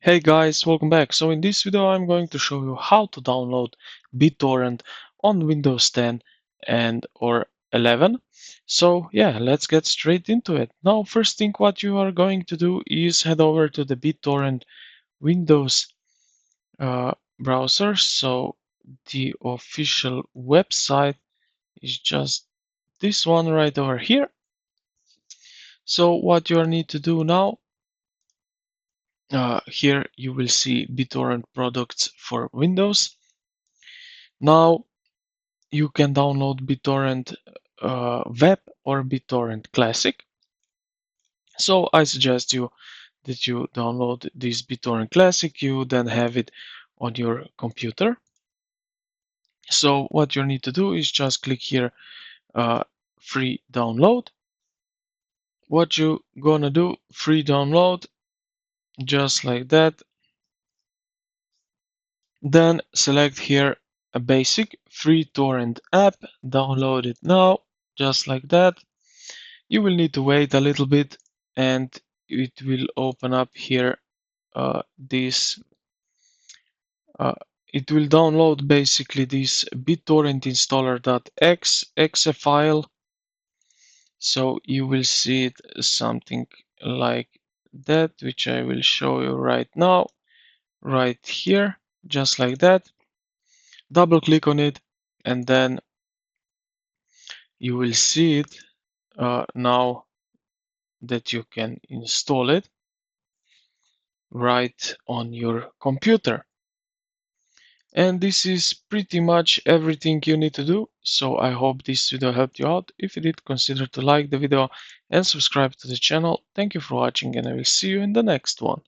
Hey guys, welcome back. So in this video I'm going to show you how to download BitTorrent on Windows 10 and or 11. So yeah, let's get straight into it. Now first thing what you are going to do is head over to the BitTorrent Windows browser. So the official website is just this one right over here. So what you need to do now, here you will see BitTorrent products for Windows. Now you can download BitTorrent Web or BitTorrent Classic. So I suggest you that you download this BitTorrent Classic. You then have it on your computer. So what you need to do is just click here, free download. What you gonna do, free download, just like that. Then select here a basic free torrent app, download it now, just like that. You will need to wait a little bit and it will open up here this it will download basically this BitTorrent installer.exe file. So you will see it something like that, which I will show you right now, right here, just like that. Double click on it and then you will see it now that you can install it right on your computer. And this is pretty much everything you need to do. So I hope this video helped you out. If you did, consider to like the video and subscribe to the channel. Thank you for watching and I will see you in the next one.